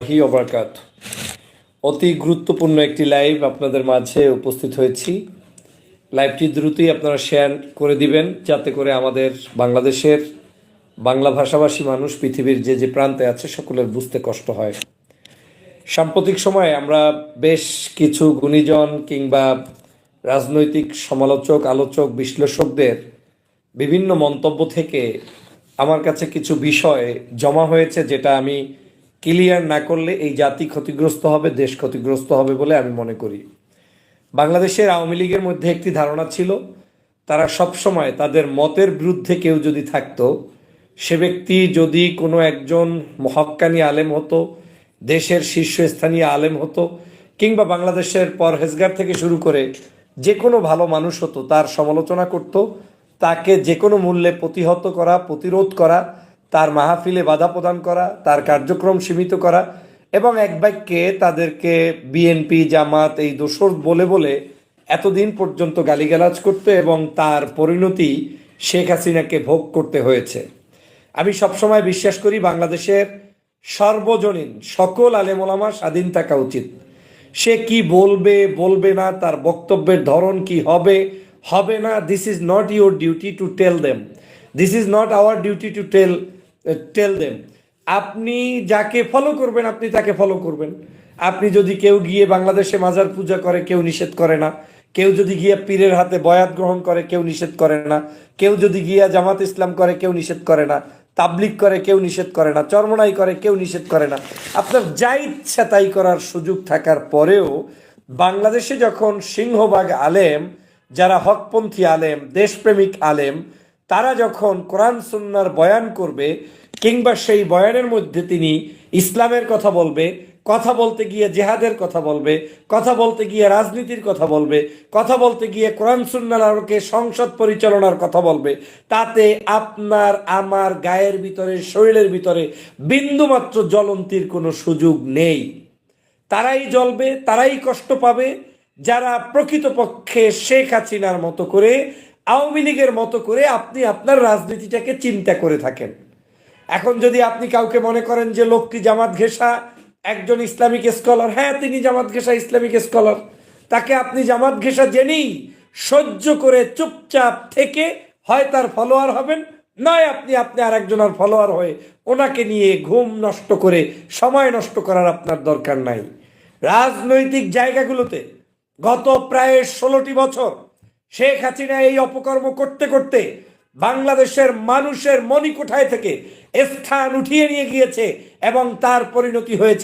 ওবরাকাতুহু। অতি গুরুত্বপূর্ণ একটি লাইভ আপনাদের মাঝে উপস্থিত হয়েছি। লাইভটি দ্রুতই আপনারা শেয়ার করে দিবেন, যাতে করে আমাদের বাংলাদেশের বাংলা ভাষাভাষী মানুষ পৃথিবীর যে যে প্রান্তে আছে সকলের বুঝতে কষ্ট হয়। সাম্প্রতিক সময়ে আমরা বেশ কিছু গুণীজন কিংবা রাজনৈতিক সমালোচক, আলোচক, বিশ্লেষকদের বিভিন্ন মন্তব্য থেকে আমার কাছে কিছু বিষয় জমা হয়েছে, যেটা আমি ক্লিয়ার না করলে এই জাতি ক্ষতিগ্রস্ত হবে, দেশ ক্ষতিগ্রস্ত হবে বলে আমি মনে করি। বাংলাদেশের আওয়ামী লীগের মধ্যে একটি ধারণা ছিল, তারা সবসময় তাদের মতের বিরুদ্ধে কেউ যদি থাকতো, সে ব্যক্তি যদি কোনো একজন হক্কানি আলেম হতো, দেশের শীর্ষস্থানীয় আলেম হতো, কিংবা বাংলাদেশের পরহেজগার থেকে শুরু করে যে কোনো ভালো মানুষ হতো, তার সমালোচনা করত, তাকে যে কোনো মূল্যে প্রতিহত করা, প্রতিরোধ করা, তার মাহফিলে বাধা প্রদান করা, তার কার্যক্রম সীমিত করা এবং এক বাক্যে তাদেরকে বিএনপি, জামাত এই দোসর বলে বলে এতদিন পর্যন্ত গালিগালাজ করতে এবং তার পরিণতি শেখ হাসিনাকে ভোগ করতে হয়েছে। আমি সবসময় বিশ্বাস করি বাংলাদেশের সর্বজনীন সকল আলেম ওলামা স্বাধীন থাকা উচিত। সে কি বলবে, বলবে না, তার বক্তব্যের ধরন কি হবে, হবে না, this is not your duty to tell them, this is not our duty to tell them. আপনি যাকে ফলো করবেন আপনি তাকে ফলো করবেন। আপনি যদি কেউ গিয়ে বাংলাদেশে মাজার পূজা করে, কেউ নিষেধ করে না। কেউ যদি গিয়ে পীরের হাতে বয়াত গ্রহণ করে, কেউ নিষেধ করে না। কেউ যদি গিয়া জামাত ইসলাম করে, কেউ নিষেধ করে না। তাবলিগ করে, কেউ নিষেধ করে না। চরমনাই করে, কেউ নিষেধ করে না। আপনার যা ইচ্ছা তাই করার সুযোগ থাকার পরেও বাংলাদেশে যখন সিংহভাগ আলেম, যারা হকপন্থী আলেম, দেশপ্রেমিক আলেম, তারা যখন কোরআন সুন্নাহর বয়ান করবে, কিংবা সেই বয়ানের মধ্যে তিনি ইসলামের কথা বলবে, কথা বলতে গিয়ে জেহাদের কথা বলবে, কথা বলতে গিয়ে রাজনীতির কথা বলবে, কথা বলতে গিয়ে কোরআন সুন্নাহর আলোকে সংসদ পরিচালনার কথা বলবে, তাতে আপনার আমার গায়ের ভিতরে, শরীরের ভিতরে বিন্দুমাত্র জ্বলন্তির কোনো সুযোগ নেই। তারাই জ্বলবে, তারাই কষ্ট পাবে যারা প্রকৃতপক্ষে শেখ হাসিনার মতো করে, আওয়ামী লীগের মতো করে আপনি আপনার রাজনীতিটাকে চিন্তা করে থাকেন। এখন যদি আপনি কাউকে মনে করেন যে লোকটি জামাত ঘেঁষা একজন ইসলামিক স্কলার, হ্যাঁ তিনি জামাত ঘেঁষা ইসলামিক স্কলার, তাকে আপনি জামাত ঘেঁষা জেনেই সহ্য করে চুপচাপ থেকে হয় তার ফলোয়ার হবেন, নয় আপনি আর একজনের ফলোয়ার হয়ে ওনাকে নিয়ে ঘুম নষ্ট করে সময় নষ্ট করার আপনার দরকার নাই। রাজনৈতিক জায়গাগুলোতে গত প্রায় 16টি বছর শেখ হাসিনা এই অপকর্ম করতে করতে বাংলাদেশের মানুষের মণিকোঠায় থেকে স্থান উঠিয়ে নিয়ে গিয়েছে এবং তার পরিণতি হয়েছে